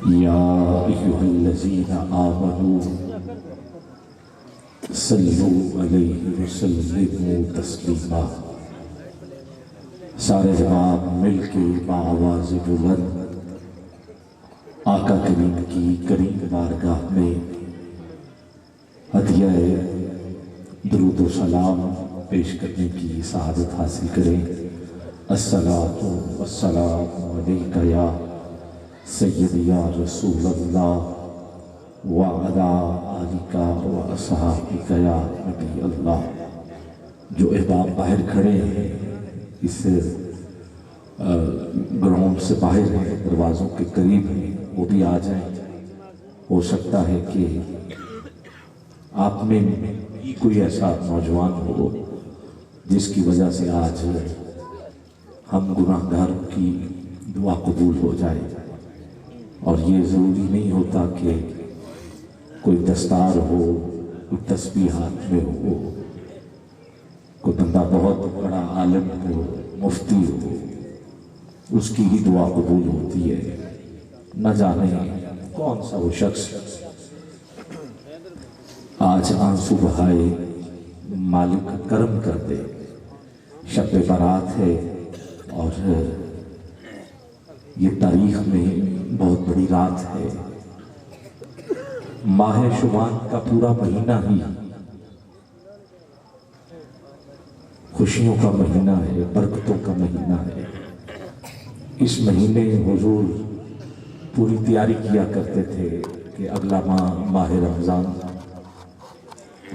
या अय्युहल्लज़ीना आमनू सल्लू अलैहि वसल्लिमू तस्लीमा। सारे जवाब मिलके बाआवाज़ बुलंद आका करीम की करीम बारगाह में हदिया दुरूद व सलाम पेश करने की सआदत हासिल करें। अस्सलातु वस्सलामु अलैका या सय्यदी या रसूलल्लाह व अला आलिका व अस्हाबिका या नबी अल्लाह। जो अहबाब बाहर खड़े हैं, इस ग्राउंड से बाहर हैं, दरवाज़ों के करीब हैं, वो भी आ जाएं। हो सकता है कि आप में भी कोई ऐसा नौजवान हो जिसकी वजह से आज हम गुनाहगारों की दुआ कबूल हो जाए। और ये ज़रूरी नहीं होता कि कोई दस्तार हो, कोई तस्बीह हाथ में हो, कोई बंदा बहुत बड़ा आलिम हो, मुफ्ती हो, उसकी ही दुआ कबूल होती है। न जाने कौन सा वो शख्स आज आंसू बहाए, मालिक करम कर दे। शब बारात है और ये तारीख में बहुत बड़ी रात है। माह शुबान का पूरा महीना ही खुशियों का महीना है, बरकतों का महीना है। इस महीने हुजूर पूरी तैयारी किया करते थे कि अगला माह रमज़ान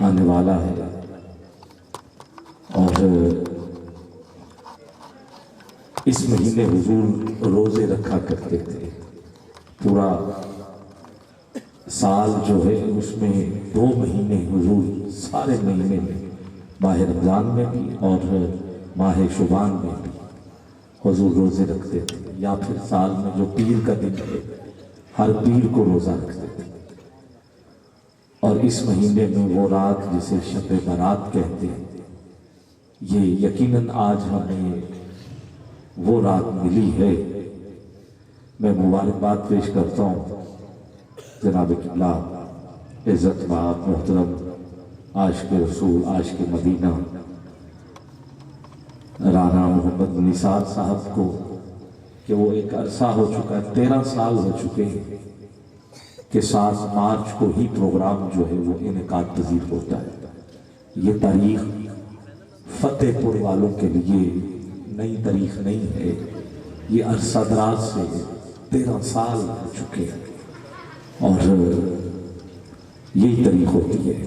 आने वाला है और इस महीने हुजूर रोज़े रखा करते थे। पूरा साल जो है उसमें 2 महीने हुजूर सारे महीने में, माह रमज़ान में भी और माह शुबान में भी हुजूर रोज़े रखते थे। या फिर साल में जो पीर का दिन है, हर पीर को रोज़ा रखते थे। और इस महीने में वो रात जिसे शब बारात कहते हैं, ये यकीनन आज हमें वो रात मिली है। मैं मुबारकबाद पेश करता हूँ जनाब किबला इज़्ज़त बाब मोहतरम आशिक़ रसूल आशिक़ मदीना राना मोहम्मद निसार साहब को कि वो एक अरसा हो चुका है, 13 साल हो चुके हैं कि 7 मार्च को ही प्रोग्राम जो है वो इनेकाद पजीर होता है। ये तारीख फतेहपुर वालों के लिए नई तारीख नहीं है, ये अरसा दराज से 13 साल हो चुके हैं और यही तारीख होती है।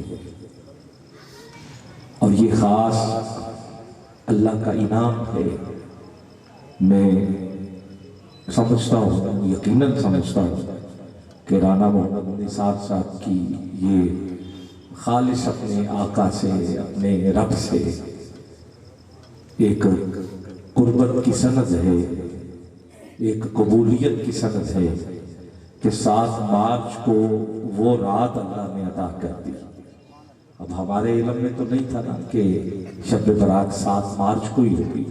और ये ख़ास अल्लाह का इनाम है। मैं समझता हूँ, यकीनन समझता हूँ कि राना मोहम्मद निसार साहब की ये खालिस अपने आका से, अपने रब से एक कुर्बत की सनद है, एक कबूलियत की सनद है कि 7 मार्च को वो रात अल्लाह ने अता कर दी। अब हमारे इल्म में तो नहीं था ना कि शब बारात 7 मार्च को ही होगी,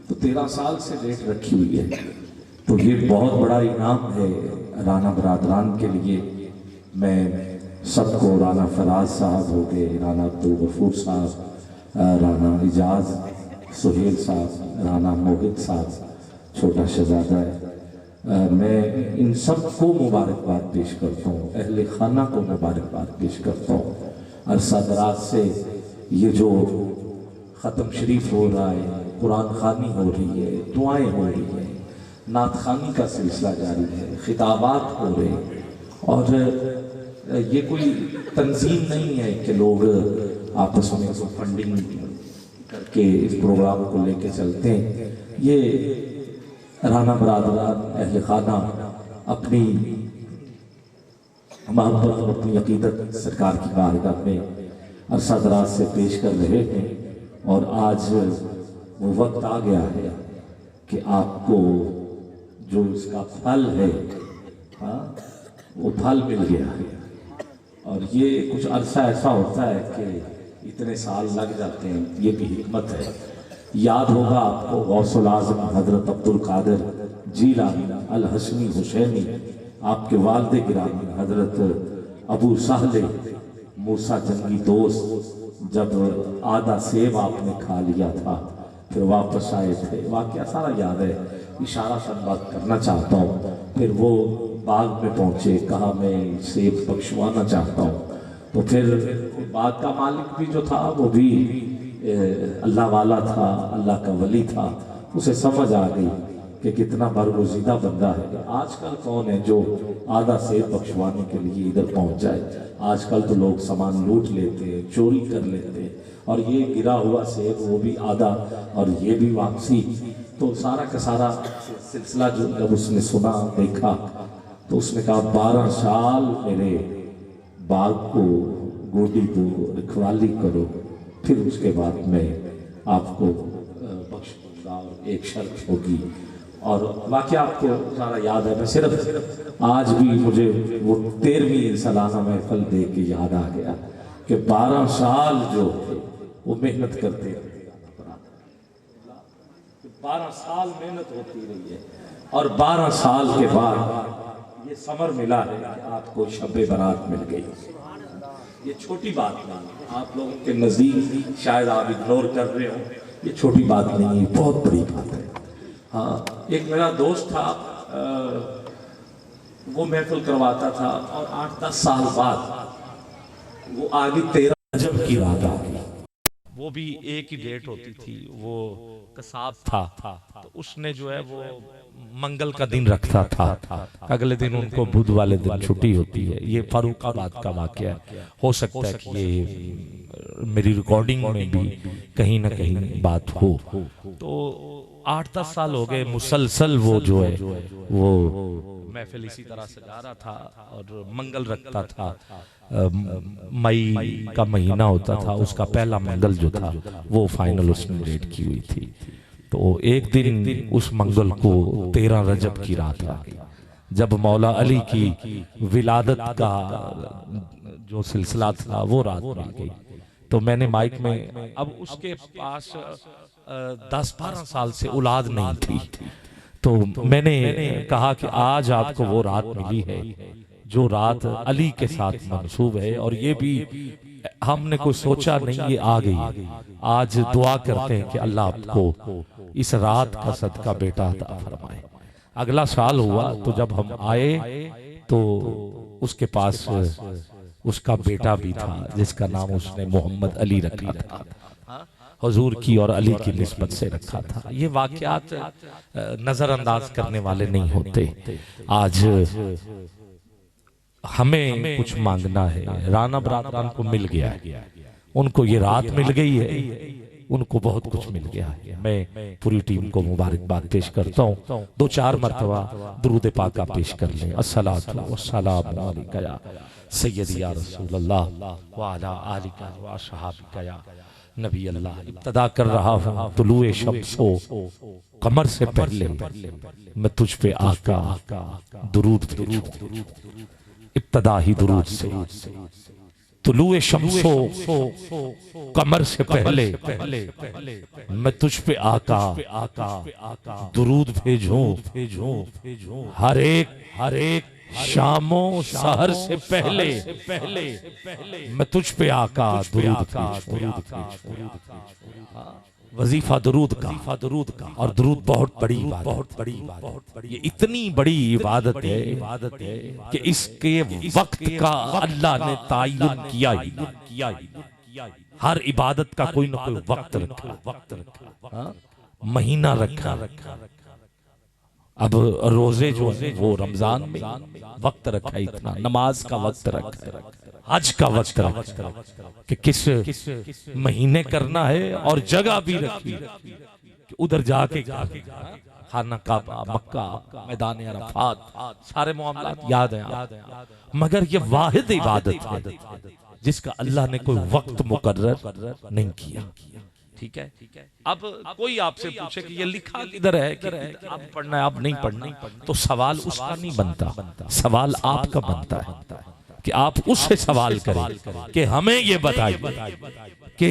तो 13 साल से डेट रखी हुई है। तो ये बहुत बड़ा इनाम है राना बरादरान के लिए। मैं सबको, राना फराज साहब हो गए, राना अब्दुल गफूर साहब, राना इजाज़, सुहेल साहब, राना मोहित साहब, छोटा शहजादा है, मैं इन सबको मुबारकबाद पेश करता हूँ। अहले खाना को मुबारकबाद पेश करता हूँ। अरसा दराज से ये जो ख़त्म शरीफ हो रहा है, कुरान खानी हो रही है, दुआएं हो रही है, नात खानी का सिलसिला जारी है, खिताबात हो रहे हैं। और ये कोई तंजीम नहीं है कि लोग आपस में फंडिंग करके इस प्रोग्राम को लेके चलते हैं। ये राना बरादरान अहले खाना अपनी मोहब्बत, अपनी अकीदत सरकार की बारगाह में अरसा दराज से पेश कर रहे हैं। और आज वो वक्त आ गया है कि आपको जो इसका फल है, हाँ, वो फल मिल गया है। और ये कुछ अरसा ऐसा होता है कि इतने साल लग जाते हैं, ये भी हिकमत है। याद होगा आपको गौसुल आज़म हज़रत अब्दुल कादिर जीलानी अल हसनी हुसैनी आपके वालिद गिरामी हजरत अबू साहले मूसा जंगी दोस्त जब आधा सेब आपने खा लिया था, फिर वापस आए थे, वाकया सारा याद है, इशारा सा बात करना चाहता हूँ। फिर वो बाग में पहुँचे, कहा मैं सेब बख्शवाना चाहता हूँ। तो फिर बाग का मालिक भी जो था वो भी अल्लाह वाला था, अल्लाह का वली था। उसे समझ आ गई कि कितना बरगुज़ीदा बंदा है। आजकल कौन है जो आधा सेब बख्शवाने के लिए इधर पहुंच जाए। आजकल तो लोग सामान लूट लेते हैं, चोरी कर लेते हैं, और ये गिरा हुआ सेब वो भी आधा और ये भी वापसी। तो सारा का सारा सिलसिला जो जब उसने सुना देखा तो उसने कहा 12 साल मेरे बाग को गोदी दो, रखवाली करो, फिर उसके बाद मैं आपको बख्श दूंगा, और एक शर्त होगी। और वाकया आपको सारा याद है। मैं सिर्फ आज भी मुझे वो 13वीं सालाना महफिल देख के याद आ गया कि 12 साल जो वो मेहनत करते रहे, 12 साल मेहनत होती रही है, और 12 साल के बाद ये समर मिला है कि आपको शब बारात मिल गई। ये छोटी बात नहीं, आप लोगों के नज़दीक शायद आप इग्नोर कर रहे हो, ये छोटी बात नहीं है, बहुत बड़ी बात है। हाँ, एक मेरा दोस्त था, वो महफिल करवाता था, और 8-10 साल बाद वो आगे 13 रजब की रात आ गई। वो भी एक ही डेट होती थी, वो कसाब था, तो उसने जो है वो मंगल का दिन रखता था। अगले दिन उनको बुध वाले दिन छुट्टी होती है। ये फारूकाबाद का वाकया है। हो सकता है कि ये मेरी रिकॉर्डिंग में भी कहीं ना कहीं बात हो। तो 8-10 साल हो गए मुसलसल वो जो है वो महफिल इसी तरह सजा रहा था और मंगल रखता था। मई का महीना होता था, उसका पहला मंगल जो था वो फाइनल उसने डेट की हुई थी। तो एक दिन उस मंगल को 13 रजब की रात आ गई, जब मौला अली की विलादत का जो सिलसिला था वो रात मिल गई। तो मैंने माइक में, अब उसके पास 10-12 साल से औलाद नहीं थी, तो मैंने कहा कि आज आपको वो रात मिली है जो रात अली के साथ मंसूब है, और ये भी हमने कोई सोचा नहीं, ये आ गई। आज दुआ करते हैं कि अल्लाह आपको इस रात का सदका बेटा अता फरमाए। अगला साल हुआ तो जब हम आए तो उसके पास उसका बेटा भी था जिसका नाम उसने मोहम्मद अली रखा था, हुजूर की और अली की निस्बत से रखा था। ये वाकयात नजरअंदाज करने वाले नहीं होते। आज हमें कुछ मांगना है, राना बरादरान को मिल गया है, उनको ये रात मिल गई है, उनको बहुत कुछ मिल गया है। मैं पूरी टीम को मुबारकबाद पेश करता हूँ। 2-4 मरतबा दुरूद पाक पेश कर लें। अस्सलातु वस्सलामु अलैका या सय्यदी या रसूलल्लाह व अला आलिका व असहाबिका या नबी अल्लाह। इब्तदा कर रहा हूँ तुलुए शम्सो कमर से पहले मैं तुझ पे आका दुरूद भेजूं। इब्तदा ही दुरूद से, तुलुए शम्सो कमर से पहले मैं तुझ पे आका दुरूद भेजूं। हर एक शामो सहर से पहले मैं तुझ पे आका दुरूद भेजूं। वजीफा दुरूद का, और दुरूद बहुत बड़ी बात, ये इतनी बड़ी इबादत है कि इसके वक्त का अल्लाह ने तायुन किया ही। हर इबादत का कोई ना कोई वक्त रखा, महीना रखा। अब रोजे जो है वो रमजान में वक्त रखा, इतना नमाज का वक्त रखा, हज का वक्त रखा कि किस महीने करना है, और जगह भी रखी कि उधर जाके खाना काबा, मक्का, मैदान अरफात, सारे मामलात याद हैं। मगर ये वाहिद इबादत है जिसका अल्लाह ने कोई वक्त मुकर्रर नहीं किया। ठीक है, अब कोई आपसे पूछे कि ये लिखा किधर है कि आप पढ़ना है, आप नहीं पढ़ना, तो सवाल उसका नहीं बनता, सवाल आपका बनता है कि आप उससे सवाल करें कि हमें ये बताइए कि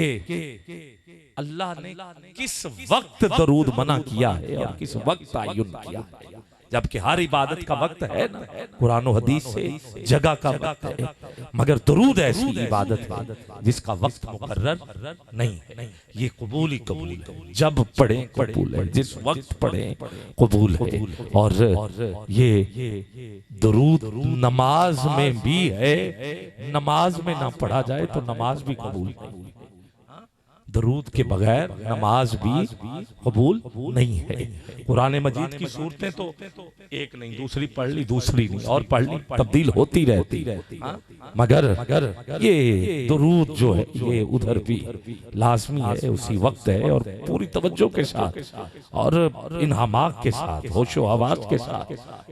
अल्लाह ने किस वक्त दरूद मना किया है और किस वक्त तायुन किया है। जबकि हर इबादत का वक्त है ना, कुरान और हदीस से जगह का वक्त है, मगर दुरूद ऐसी इबादत है जिसका वक्त मुकर्रर नहीं है। ये कबूल ही कबूल है, जब पढ़े कबूल है, जिस वक्त पढ़े कबूल है। और ये दुरूद नमाज में भी है, नमाज में ना पढ़ा जाए तो नमाज भी कबूल नहीं। दरूद के बगैर नमाज भी कबूल नहीं है। कुरान मजीद की सूरतें तो एक नहीं, दूसरी पढ़ ली, दूसरी नहीं, और पढ़ ली, तब्दील होती रहती। मगर ये दरूद जो है ये उधर भी लाजमी है, उसी वक्त है, और पूरी तवज्जो के साथ और इन हमाक के साथ, होशो हवास के साथ।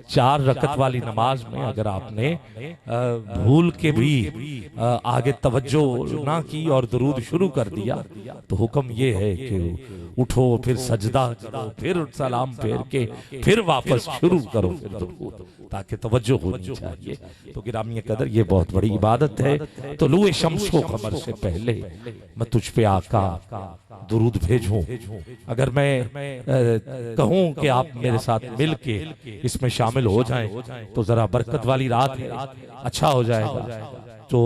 4 रकत वाली नमाज में अगर आपने भूल के भी आगे तवज्जो ना की और दरूद शुरू कर दिया तो हुक्म ये है कि उठो, फिर सजदा करो, फिर सलाम फेर के फिर वापस शुरू करो फिर दरूद, ताकि तवज्जो होनी चाहिए। तो गिरामी कदर ये बहुत बड़ी इबादत है। तो लुए शम्स को कमर से पहले मैं तुझ पे आका दुरूद भेजूं। अगर मैं कहूं कि आप मेरे साथ मिल के इसमें शामिल हो जाएं तो जरा बरकत वाली रात है, अच्छा हो जाएगा। तो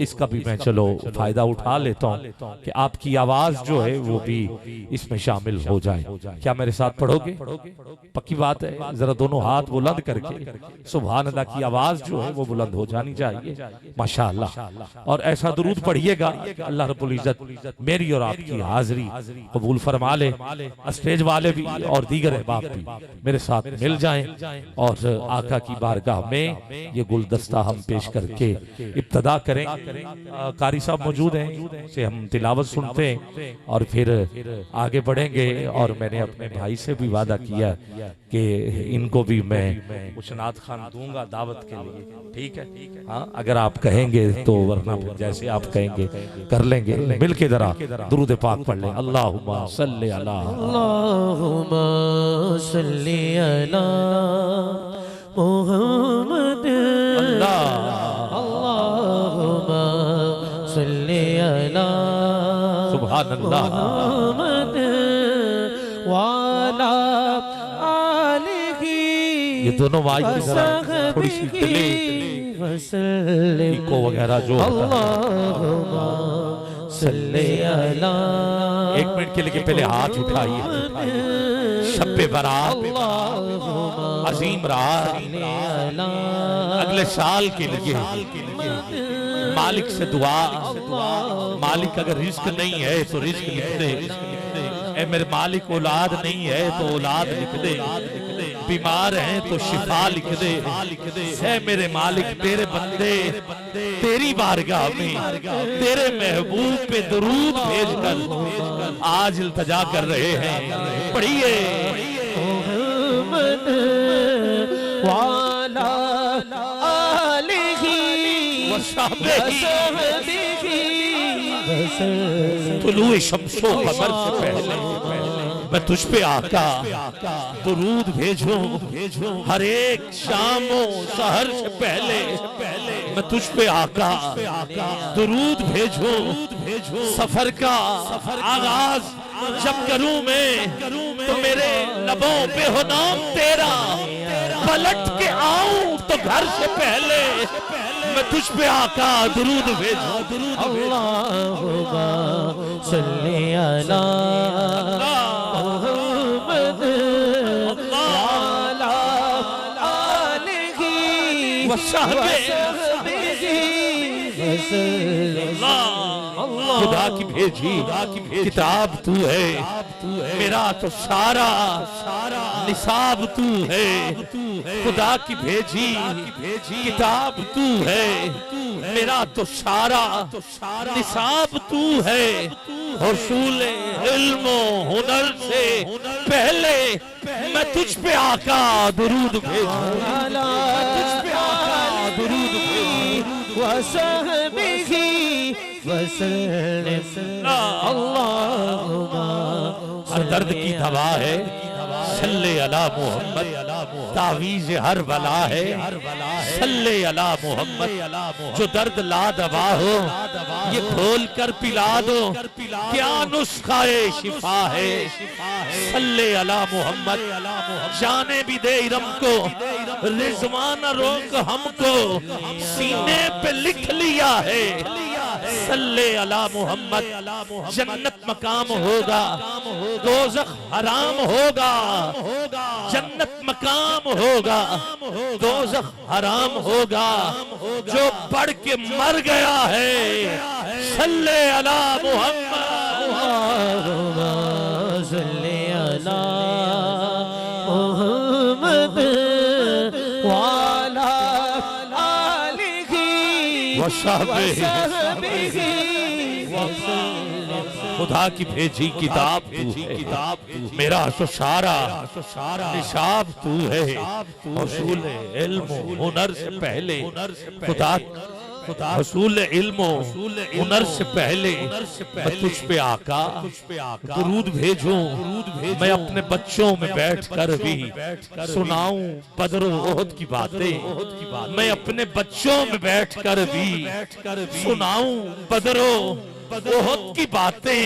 इसका भी मैं चलो फायदा उठा लेता हूँ कि आपकी आवाज जो है वो भी इसमें शामिल हो जाए। क्या मेरे साथ पढ़ोगे? पक्की बात है। जरा दोनों हाथ बुलंद करके सुभान अल्लाह की आवाज जो है वो बुलंद हो जानी चाहिए, माशाअल्लाह। और ऐसा दुरूद पढ़िएगा अल्लाह रब्बुल इज्जत मेरी और आपकी हाजिरी कबूल फरमा ले। स्टेज वाले भी और दीगर अहबाब भी मेरे साथ मिल जाएं और आका की बारगाह में ये गुलदस्ता हम पेश करके इब्तदा करें। कारी साहब मौजूद हैं, से हम तिलावत सुनते हैं और फिर आगे बढ़ेंगे। और मैंने अपने भाई से भी वादा किया कि इनको भी मैं कुछ नात खान दूंगा दावत के लिए, ठीक है? हाँ, अगर आप कहेंगे तो, वरना फिर जैसे आप कहेंगे कर लेंगे। मिलके जरा दुरूद पाक पढ़ लें। अल्लाहुम्मा सल्ली अला, अल्लाहुम्मा सल्ली अला मुहम्मद, अल्लाहुम्मा सल्ली अला सुभान अल्लाह मुहम्मद वाला आलिही। ये दोनों माइक की जरा थोड़ी सी डिले इको वगैरह जो अल्लाहुम्मा सल्ली अला। 1 मिनट के लिए पहले हाथ उठाइए। शब्बे बारात अजीम रात अगले साल के लिए मालिक से दुआ, मालिक अगर रिस्क नहीं है तो रिस्क लिख दे, ए मेरे मालिक औलाद नहीं है तो औलाद लिख दे, बीमार हैं तो शिफा लिख दे, है मेरे मालिक तेरे बंदे तेरी बारगाह में तेरे महबूब पे दुरूद भेजकर आज इल्तजा कर रहे हैं। पढ़िए वाला आलिही तुलुए शम्सो कमर से पहले मैं तुझ पे आका दुरूद भेजूं। हर एक शामों सहर से पहले मैं तुझ पे आका दुरूद भेजूं। सफर का आगाज जब करूं मैं तो मेरे लबों पे हो नाम तेरा, पलट के आऊं तो घर से पहले मैं तुझ पे आका दुरूद भेजूं। अल्लाहुम्मा सल्ली अला मुहम्मद वाला आलिही वसहबिही खुदा की भेजी किताब तू है, मेरा तो सारा निसाब तू है। खुदा की भेजी किताब तू है, मेरा तो सारा निसाब तू है। हुसूल इल्म हुनर से पहले मैं तुझ पे आका दुरूद भेजूं। तुझ पे आका दुरूद भेजूं। वसहबिही वसल्लम। अल्लाहुम्मा हर दर्द की दवा है सल्ले अला मोहम्मद, तावीज़ हर बला है सल्ले अला मोहम्मद। जो दर्द ला दवा हो ये खोल कर पिला दो, क्या नुस्खाए शिफा है सल्ले अला मोहम्मद। जाने भी दे इरम को रिजवान रोक हमको, सीने पे लिख लिया है सल्ले अला मोहम्मद। जन्नत मकाम होगा, दोज़ख हराम होगा, जन्नत मकाम होगा, दोज़ख हराम होगा। जो पढ़ के मर गया है सल्ले अला मोहम्मद, सल्ले अला मोहम्मद वाला आलिही वसहबिही। खुदा की भेजी किताब तू है, मेरा शुशारा निशाब तू है। हसूल इल्म हुनर से पहले खुदा, हसूल इल्म हुनर से पहले मैं तुझ पे आका दुरूद भेजूं। मैं अपने बच्चों में बैठ कर भी सुनाऊं बदर ओहद की बातें। मैं अपने बच्चों में बैठ कर भी सुनाऊं बदरो ओहद की बातें।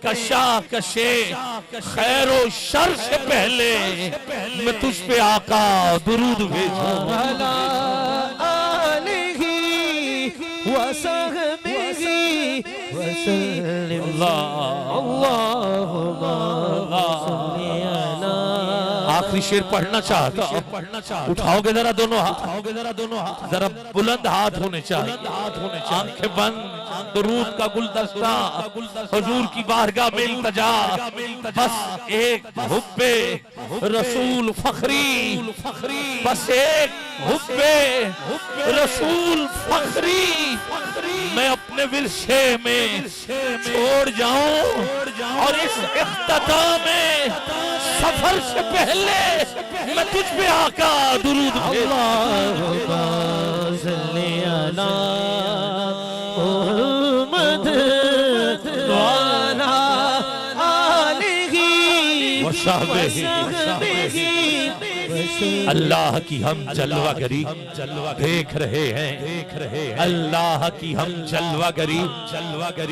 कशा कशे खैरो शर से पहले मैं तुझ पे आका दुरूद भेजूं। आखिरी शेर पढ़ना चाहता हूँ, उठाओगे जरा दोनों हाथ, जरा बुलंद हाथ होने चाहिए, आंखें बंद। दुरूद का गुलदस्ता हुजूर की बारगाह में इल्तिजा, बस एक हुब्बे रसूल फखरी, बस एक हुब्बे रसूल फखरी मैं अपने विरसे में छोड़ जाऊं। और इस इख्तिताम में सफर से पहले मैं तुझ पे आका दुरूद भेजूं। सल्ले अला मोहम्मद वाला आलिही वसहबिही। अल्लाह की हम जलवागरी देख रहे हैं, अल्लाह की हम जलवागरी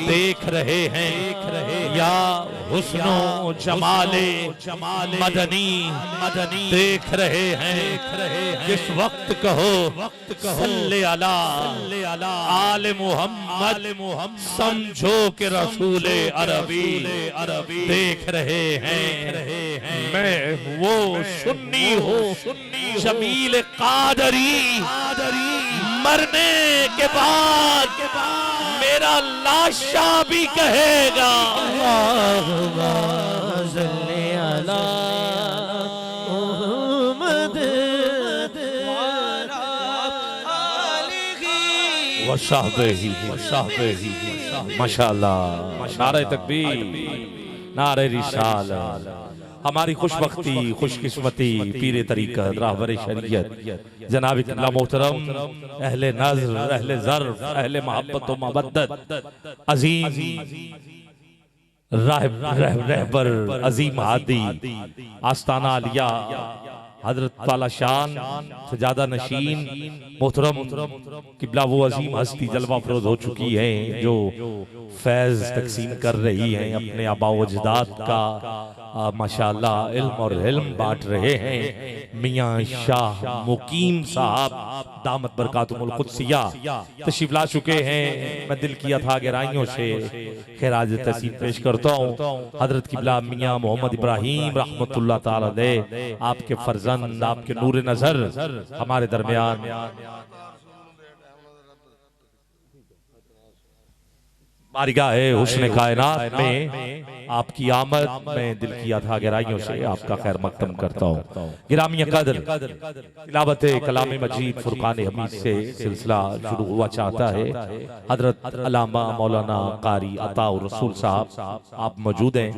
देख रहे हैं। या हुस्नो जमाले मदनी देख रहे हैं। जिस वक्त कहो सल्ले अला आले मोहम्मद, समझो के रसूल अरबी देख रहे हैं। मैं वो सुन्नी हूँ जमील कादरी, मरने के बाद मेरा लाशा भी कहेगा सल्ले अला मोहम्मद वाला आलिही वसहबिही। माशाअल्लाह, नारे तकबीर, नारे रिसालत। हमारी खुशबख्ती खुशकिस्मती पीरे तरीक़त राहबर शरीयत जनाब क़िबला मोहतरम अहले नज़्र अहले ज़र्फ़ अहले मोहब्बत व मवद्दत अज़ीम रहबर अज़ीम हादी आस्ताना आलिया हजरत वाला शान सजादा नशीन मोहतरम क़िबला वो अजीम हस्ती जलवा फरोज हो चुकी हैं जो फैज़ तकसीम कर रही हैं अपने आबा व अजदाद का। माशाअल्लाह इल्म और हिल्म बांट रहे हैं। मियाँ शाह मुकीम साहब दामत बरकातुहुल कुद्सिया तशरीफ ला चुके हैं। मैं दिल किया था गहराइयों से खैराज तहसीन पेश करता हूँ। हजरत क़िबला मियाँ मोहम्मद इब्राहिम रहमतुल्लाह ताला अलैह, आपके फर्जंद, आपके नूर नजर हमारे दरमियान बारगाह है हुस्न कायनात में आपकी आमद में दिल किया था गहराइयों से आपका खैर मकदम करता हूँ। गिरामी कदर तिलावत कलाम मजीद फुरकान हमीद से सिलसिला शुरू हुआ चाहता है। हजरत अल्लामा मौलाना कारी अताउर रसूल साहब आप मौजूद हैं।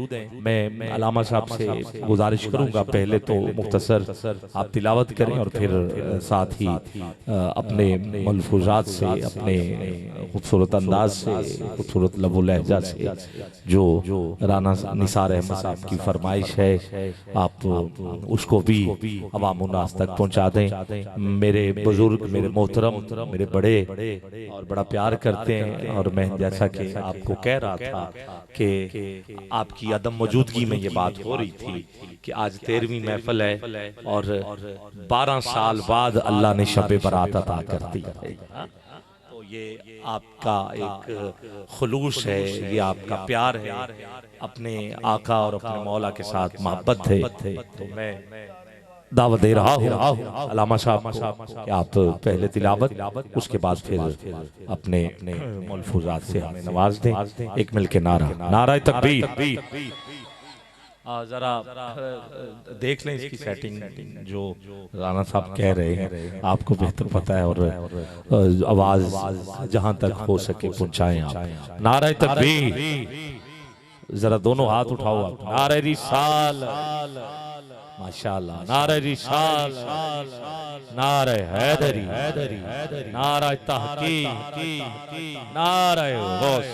मैं अल्लामा साहब से गुजारिश करूंगा पहले तो मुख्तसर आप तिलावत करें और फिर साथ ही अपने मलफूजात से अपने खूबसूरत अंदाज से खूबसूरत खूबसूरत लबो लहजा से जो राना निसार अहमद साहब की फरमाइश है, आप उसको भी अवाम उन्नास तक पहुंचा दें। मेरे बुजुर्ग, मेरे मोहतरम, मेरे बड़े और बड़ा प्यार करते हैं, और मैं जैसा कि आपको कह रहा था कि आपकी अदम मौजूदगी में ये बात हो रही थी कि आज 13वीं महफिल है और 12 साल बाद अल्लाह ने शब बरात अता कर दी है। तो ये आपका एक खुलूस है, ये आपका प्यार है, अपने आका और अपने मौला के साथ मोहब्बत है। तो मैं दावत दे रहा हूँ अल्लामा साहब को कि आप पहले तिलावत, उसके बाद फिर अपने मलफूजात से हमें नवाज दें। एक मिल के नारा, नारा तकबीर। जरा देख लें इसकी सेटिंग, जो राना साहब कह रहे हैं आपको बेहतर पता है, और आवाज जहां तक हो सके पहुंचाएं आप। नारा तकबीर, जरा दोनों हाथ उठाओ आप। नारा रिसाल, माशाअल्लाह, नारा रिसाल, नारा हैदरी, नारा तहकीक, नारा गौस।